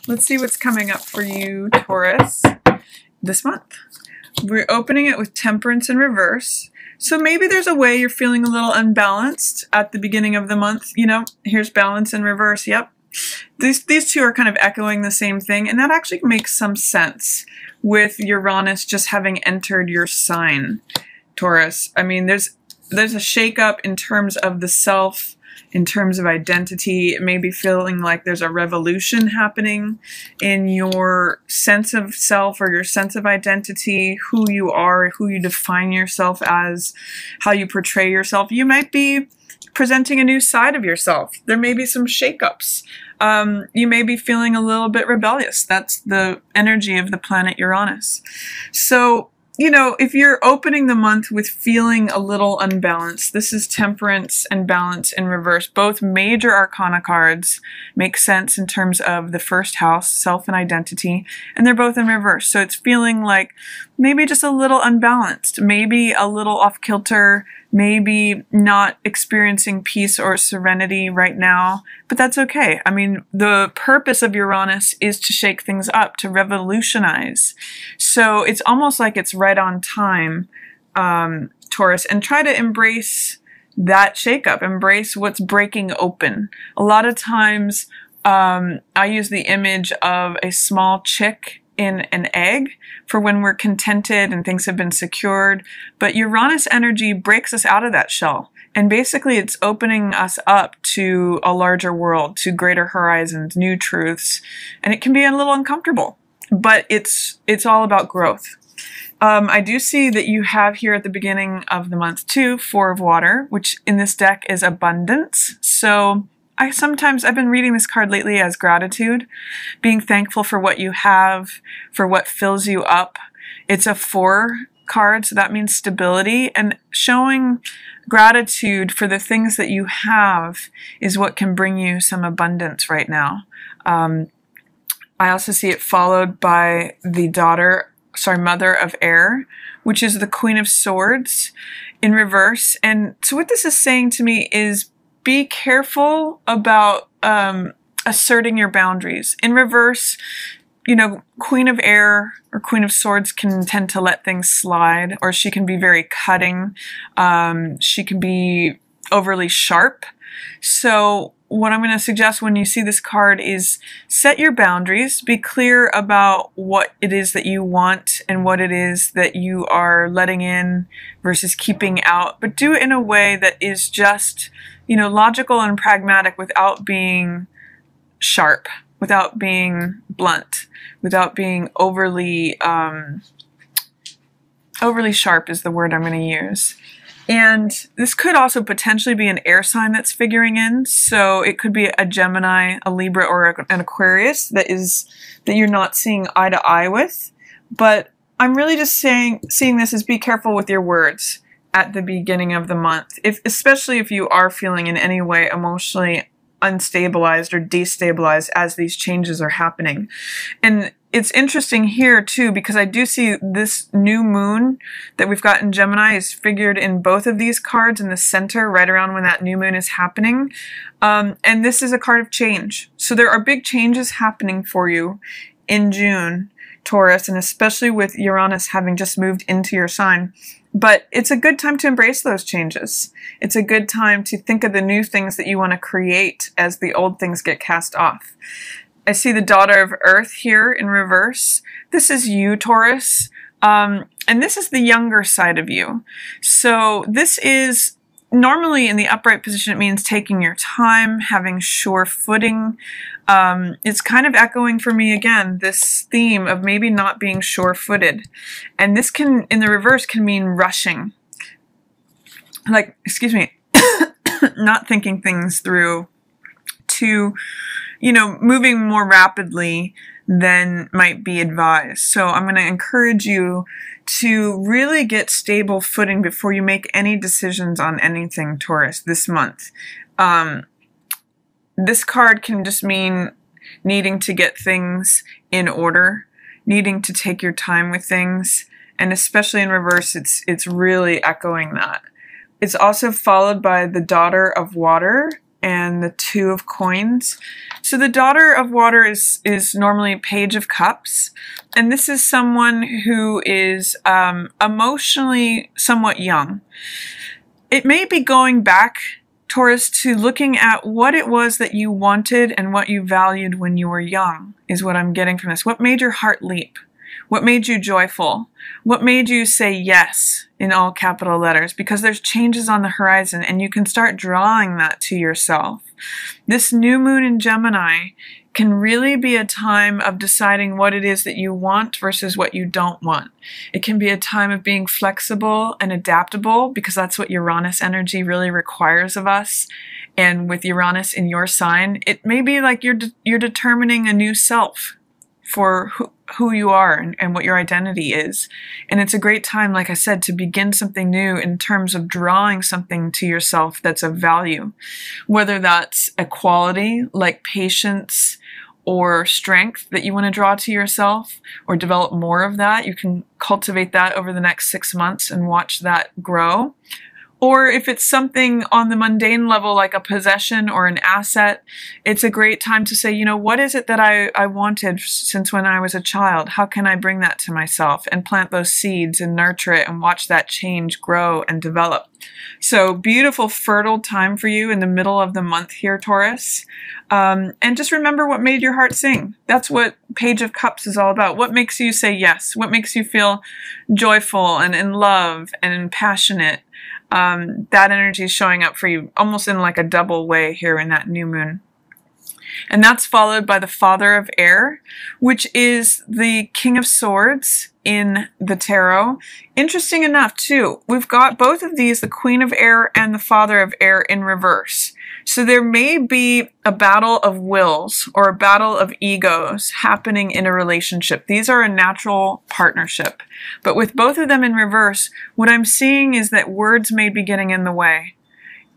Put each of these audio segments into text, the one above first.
Let's see what's coming up for you, Taurus, this month. We're opening it with Temperance in reverse. So maybe there's a way you're feeling a little unbalanced at the beginning of the month. You know, here's balance in reverse. Yep. These two are kind of echoing the same thing, and that actually makes some sense with Uranus just having entered your sign, Taurus. I mean, there's a shakeup in terms of the self, in terms of identity. It may be feeling like there's a revolution happening in your sense of self or your sense of identity, who you are, who you define yourself as, how you portray yourself. You might be presenting a new side of yourself. There may be some shakeups. You may be feeling a little bit rebellious. That's the energy of the planet Uranus. So, you know, if you're opening the month with feeling a little unbalanced, this is Temperance and Balance in reverse. Both major arcana cards make sense in terms of the first house, self and identity, and they're both in reverse. So it's feeling like maybe just a little unbalanced, maybe a little off kilter, maybe not experiencing peace or serenity right now, but that's okay. I mean, the purpose of Uranus is to shake things up, to revolutionize. So it's almost like it's right on time, Taurus, and try to embrace that shakeup, embrace what's breaking open. A lot of times, I use the image of a small chick in an egg for when we're contented and things have been secured. But Uranus energy breaks us out of that shell. And basically it's opening us up to a larger world, to greater horizons, new truths. And it can be a little uncomfortable, but it's all about growth. I do see that you have here at the beginning of the month too, Four of Water, which in this deck is abundance. So I've been reading this card lately as gratitude, being thankful for what you have, for what fills you up. It's a 4 card, so that means stability, and showing gratitude for the things that you have is what can bring you some abundance right now. I also see it followed by the mother of air, which is the Queen of Swords in reverse. And so what this is saying to me is be careful about asserting your boundaries. In reverse, you know, Queen of Air or Queen of Swords can tend to let things slide, or she can be very cutting. She can be overly sharp. So what I'm going to suggest when you see this card is set your boundaries, be clear about what it is that you want and what it is that you are letting in versus keeping out, but do it in a way that is just, you know, logical and pragmatic without being sharp, without being blunt, without being overly sharp is the word I'm going to use. And this could also potentially be an air sign that's figuring in. So it could be a Gemini, a Libra, or an Aquarius that you're not seeing eye to eye with. But I'm really just seeing this as be careful with your words at the beginning of the month, especially if you are feeling in any way emotionally unstabilized or destabilized as these changes are happening. And it's interesting here too, because I do see this new moon that we've got in Gemini is figured in both of these cards in the center right around when that new moon is happening. And this is a card of change. So there are big changes happening for you in June, Taurus, and especially with Uranus having just moved into your sign. But it's a good time to embrace those changes. It's a good time to think of the new things that you want to create as the old things get cast off. I see the Daughter of Earth here in reverse. This is you, Taurus. And this is the younger side of you. So this is normally in the upright position, it means taking your time, having sure footing. It's kind of echoing for me again, this theme of maybe not being sure-footed. And this can, in the reverse, can mean rushing. Like, excuse me, not thinking things through, to, you know, moving more rapidly than might be advised. So I'm going to encourage you to really get stable footing before you make any decisions on anything, Taurus, this month. This card can just mean needing to get things in order, needing to take your time with things, and especially in reverse, it's really echoing that. It's also followed by the Daughter of Water and the Two of Coins. So the Daughter of Water is normally Page of Cups, and this is someone who is emotionally somewhat young. It may be going back, Taurus, to looking at what it was that you wanted and what you valued when you were young, is what I'm getting from this. What made your heart leap? What made you joyful? What made you say yes in all capital letters? Because there's changes on the horizon and you can start drawing that to yourself. This new moon in Gemini can really be a time of deciding what it is that you want versus what you don't want. It can be a time of being flexible and adaptable, because that's what Uranus energy really requires of us. And with Uranus in your sign, it may be like you're determining a new self for who you are and what your identity is. And it's a great time, like I said, to begin something new in terms of drawing something to yourself that's of value. Whether that's a quality like patience or strength that you want to draw to yourself, or develop more of that. You can cultivate that over the next 6 months and watch that grow. Or if it's something on the mundane level, like a possession or an asset, it's a great time to say, you know, what is it that I wanted since when I was a child? How can I bring that to myself and plant those seeds and nurture it and watch that change grow and develop? So beautiful, fertile time for you in the middle of the month here, Taurus. And just remember what made your heart sing. That's what Page of Cups is all about. What makes you say yes? What makes you feel joyful and in love and passionate? That energy is showing up for you almost in like a double way here in that new moon. And that's followed by the Father of Air, which is the King of Swords in the tarot. Interesting enough, too, we've got both of these, the Queen of Air and the Father of Air, in reverse. So there may be a battle of wills or a battle of egos happening in a relationship. These are a natural partnership. But with both of them in reverse, what I'm seeing is that words may be getting in the way.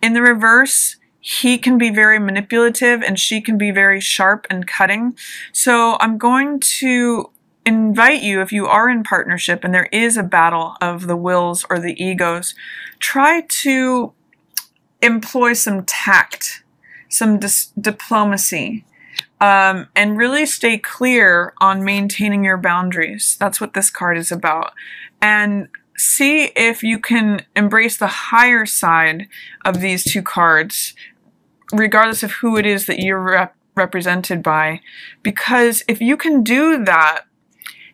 In the reverse, he can be very manipulative and she can be very sharp and cutting. So I'm going to invite you, if you are in partnership and there is a battle of the wills or the egos, try to employ some tact, some diplomacy, and really stay clear on maintaining your boundaries. That's what this card is about. And see if you can embrace the higher side of these two cards, regardless of who it is that you're represented by. Because if you can do that,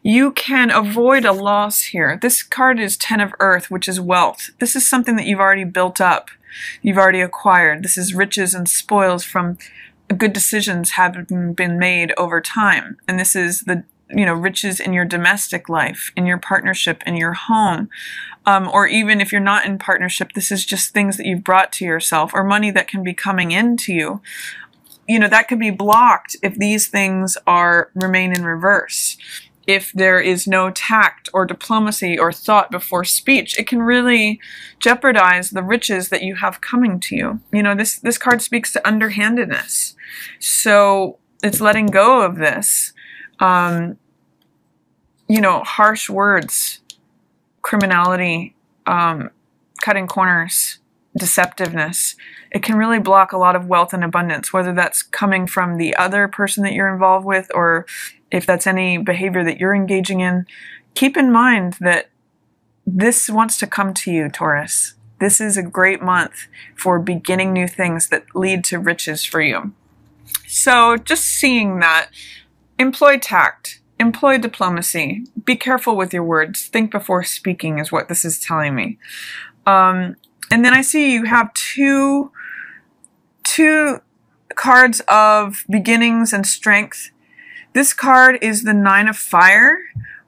you can avoid a loss here. This card is Ten of Earth, which is wealth. This is something that you've already built up. You've already acquired. This is riches and spoils from good decisions having been made over time. And this is the, you know, riches in your domestic life, in your partnership, in your home. Or even if you're not in partnership, this is just things that you've brought to yourself, or money that can be coming into you. You know, that could be blocked if these things remain in reverse. If there is no tact or diplomacy or thought before speech, it can really jeopardize the riches that you have coming to you. You know, this card speaks to underhandedness. So it's letting go of this. You know, harsh words, criminality, cutting corners, deceptiveness. It can really block a lot of wealth and abundance, whether that's coming from the other person that you're involved with, or if that's any behavior that you're engaging in. Keep in mind that this wants to come to you, Taurus. This is a great month for beginning new things that lead to riches for you. So just seeing that, employ tact, employ diplomacy, be careful with your words, think before speaking is what this is telling me. And then I see you have two cards of beginnings and strength. This card is the Nine of Fire,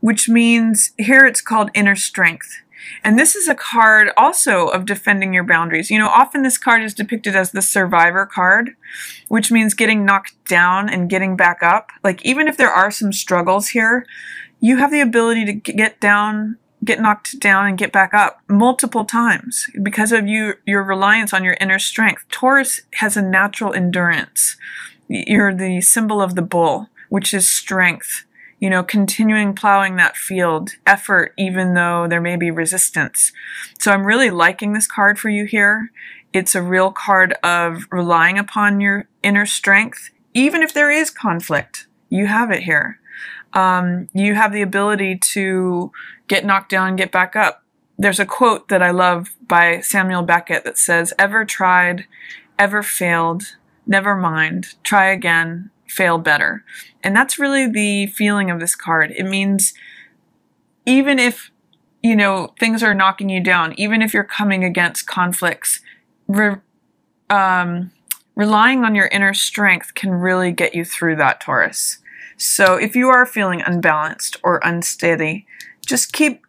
which means here it's called inner strength. And this is a card also of defending your boundaries. You know, often this card is depicted as the survivor card, which means getting knocked down and getting back up. Like, even if there are some struggles here, you have the ability to get knocked down and get back up multiple times because of your reliance on your inner strength. Taurus has a natural endurance. You're the symbol of the bull, which is strength, you know, continuing plowing that field, effort, even though there may be resistance. So I'm really liking this card for you here. It's a real card of relying upon your inner strength. Even if there is conflict, you have it here. You have the ability to get knocked down, get back up. There's a quote that I love by Samuel Beckett that says, "Ever tried, ever failed, never mind, try again, fail better." And that's really the feeling of this card. It means even if, you know, things are knocking you down, even if you're coming against conflicts, relying on your inner strength can really get you through that, Taurus. So if you are feeling unbalanced or unsteady, just keep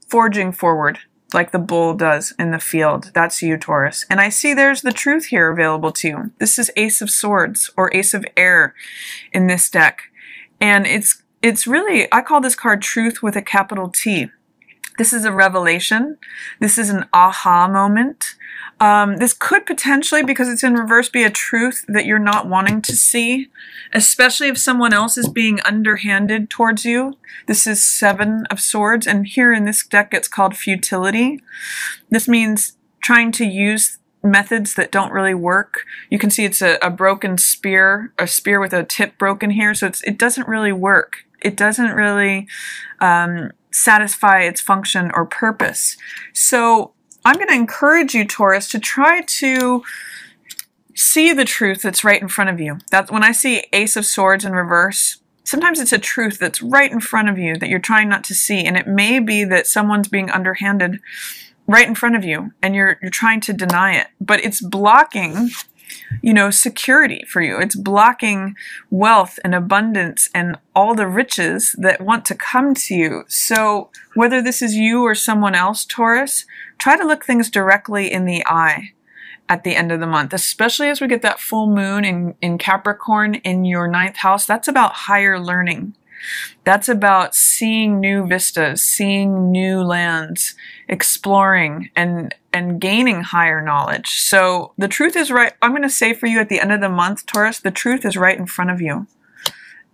forging forward like the bull does in the field. That's you, Taurus. And I see there's the truth here available to you. This is Ace of Swords or Ace of Air in this deck. And it's really, I call this card Truth with a capital T. This is a revelation. This is an aha moment. This could potentially, because it's in reverse, be a truth that you're not wanting to see, especially if someone else is being underhanded towards you. This is Seven of Swords, and here in this deck it's called futility. This means trying to use methods that don't really work. You can see it's a broken spear, a spear with a tip broken here, so it doesn't really work. It doesn't really satisfy its function or purpose. So I'm going to encourage you, Taurus, to try to see the truth that's right in front of you. That's when I see Ace of Swords in reverse. Sometimes it's a truth that's right in front of you that you're trying not to see, and it may be that someone's being underhanded right in front of you, and you're trying to deny it, but it's blocking, you know, security for you. It's blocking wealth and abundance and all the riches that want to come to you. So whether this is you or someone else, Taurus, try to look things directly in the eye at the end of the month, especially as we get that full moon in Capricorn in your 9th house. That's about higher learning. That's about seeing new vistas, seeing new lands, exploring and gaining higher knowledge. So the truth is right. I'm going to say for you at the end of the month, Taurus, the truth is right in front of you.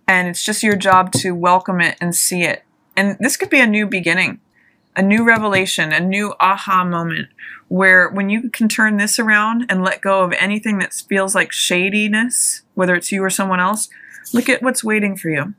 And it's just your job to welcome it and see it. And this could be a new beginning, a new revelation, a new aha moment where when you can turn this around and let go of anything that feels like shadiness, whether it's you or someone else, look at what's waiting for you.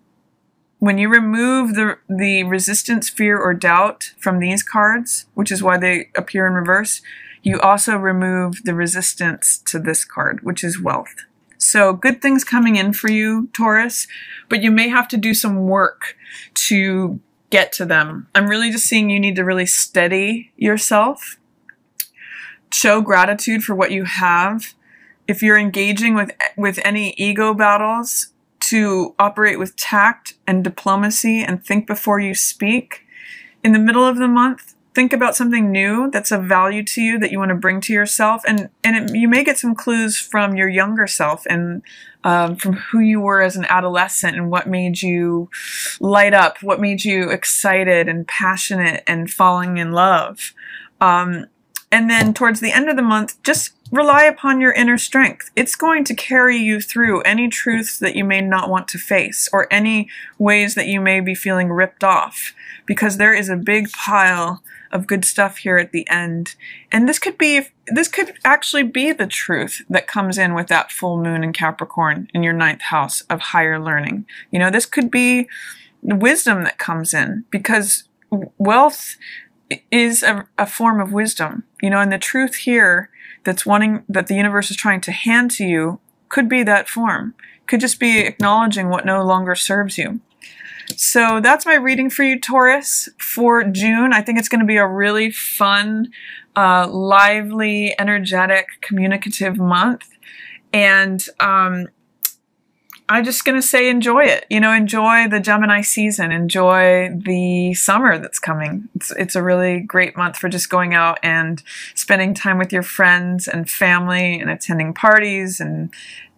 When you remove the resistance, fear, or doubt from these cards, which is why they appear in reverse, you also remove the resistance to this card, which is wealth. So good things coming in for you, Taurus, but you may have to do some work to get to them. I'm really just seeing you need to really steady yourself, show gratitude for what you have. If you're engaging with any ego battles, to operate with tact and diplomacy and think before you speak. In the middle of the month, think about something new that's of value to you that you want to bring to yourself. And you may get some clues from your younger self and from who you were as an adolescent and what made you light up, what made you excited and passionate and falling in love. And then towards the end of the month, just rely upon your inner strength. It's going to carry you through any truths that you may not want to face or any ways that you may be feeling ripped off, because there is a big pile of good stuff here at the end. And this could actually be the truth that comes in with that full moon in Capricorn in your 9th house of higher learning. You know, this could be wisdom that comes in, because wealth is a form of wisdom, you know, and the truth here that the universe is trying to hand to you could be that form. Could just be acknowledging what no longer serves you. So that's my reading for you, Taurus, for June. I think it's going to be a really fun, lively, energetic, communicative month. And I'm just going to say enjoy it. You know, enjoy the Gemini season. Enjoy the summer that's coming. It's a really great month for just going out and spending time with your friends and family and attending parties and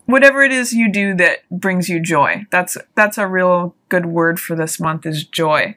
whatever it is you do that brings you joy. That's a real good word for this month, is joy.